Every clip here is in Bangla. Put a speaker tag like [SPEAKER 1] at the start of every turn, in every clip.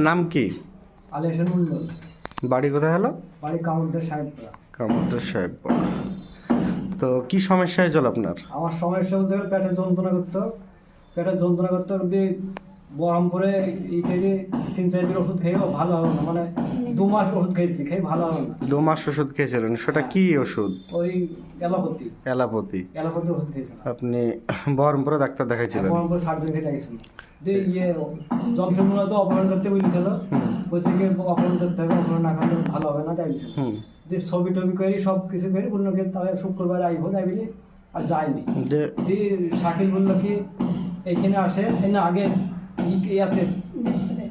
[SPEAKER 1] নাম কি?
[SPEAKER 2] আলিয়াসান মন্ডল।
[SPEAKER 1] বাড়ি কোথায় হলো?
[SPEAKER 2] বাড়ি কামরুদ্দিন সাহেবপাড়া।
[SPEAKER 1] কামরুদ্দিন সাহেবপাড়া। তো কি সমস্যা হয়েছিল আপনার?
[SPEAKER 2] আমার সমস্যা বলতে গেলে পেটে যন্ত্রণা করতো, যদি বহরমপুরে এই থেকে 3-4 দিন ওষুধ খেয়েও ভালো হলো না, মানে 2 মাস ওষুধ খেয়েছি, খেয়ে ভালো হলো না।
[SPEAKER 1] 2 মাস ওষুধ খেয়েছিলেন, সেটা কি ওষুধ?
[SPEAKER 2] ওই এলাপতি
[SPEAKER 1] অ্যালোপ্যাথি।
[SPEAKER 2] ওষুধ খেয়েছিলাম।
[SPEAKER 1] আপনি বহরমপুরে ডাক্তার দেখাইছিলেন?
[SPEAKER 2] বহরমপুর সার্জন খেয়ে গেছিলাম। জমশেদপুরে তো অপারেশন করতে বলেছিল, বলছে কি অপারেশন করতে হবে, অপারেশন না করলে ভালো হবে না, তাই বলছিল। ছবি টবি করে সব কিছু করে বললো কি তাহলে শুক্রবার আইবো, তাই বলি আর যায়নি। শাকিল বললো কি এইখানে আসে, আগে ইয়াতে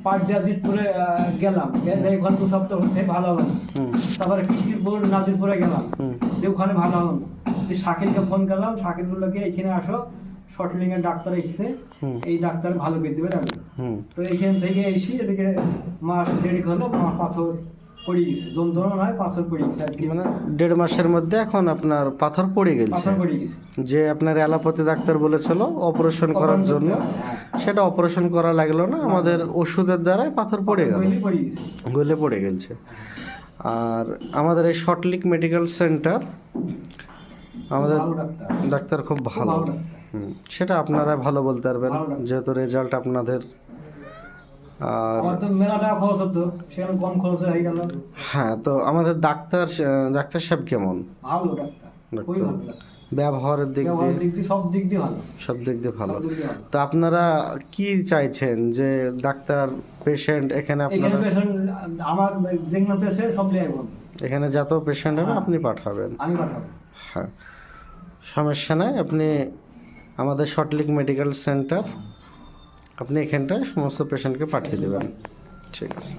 [SPEAKER 2] পাটদিয়া জিতপুরে গেলাম, যাই ওখানে 2 সপ্তাহ থেকে ভালো হলো না। তারপরে কৃষ্ণপুর নাজিরপুরে গেলাম, ওখানে ভালো হলো না। শাকিলকে ফোন করলাম, শাকিল বললো কি এখানে আসো, শর্টলিং এর ডাক্তার এসছে, এই ডাক্তার ভালো করে দেবে। তো এইখান থেকে এসে এদিকে মাস 1.5 হলো, আমার পাথর পড়ে গেছে, যন্ত্রণা নয়, পাথর পড়ে গেছে।
[SPEAKER 1] মানে 1.5 মাসের মধ্যে এখন আপনার পাথর পড়ে গেছে। যে আপনার অ্যালোপ্যাথি ডাক্তার বলেছিল অপারেশন করার জন্য, সেটা অপারেশন করা লাগলো না, আমাদের ওষুধের দ্বারাই পাথর পড়ে গেল, গলে পড়ে গেছে। আর আমাদের এই শর্টলিক মেডিকেল সেন্টার, আমাদের ডাক্তার খুব ভালো। সেটা আপনারা ভালো বলতে পারবেন, যেহেতু রেজাল্ট আপনাদের। আর হ্যাঁ, তো আমাদের ডাক্তার সাহেব কেমন?
[SPEAKER 2] ভালো ডাক্তার,
[SPEAKER 1] ব্যবহারের দিক দিয়ে সব দিক দিয়ে ভালো। তো আপনারা কি চাইছেন যে ডাক্তার পেশেন্ট এখানে আপনারা
[SPEAKER 2] আমার যেগুলো পেশেন্ট সব নিয়ে আসবেন,
[SPEAKER 1] এখানে যত পেশেন্ট হবে আপনি পাঠাবেন?
[SPEAKER 2] আমি পাঠাবো।
[SPEAKER 1] হ্যাঁ, সমস্যা নাই। আপনি আমাদের শর্টলিক মেডিকেল সেন্টার, আপনি এখানটায় সমস্ত পেশেন্টকে পাঠিয়ে দেবেন। ঠিক আছে।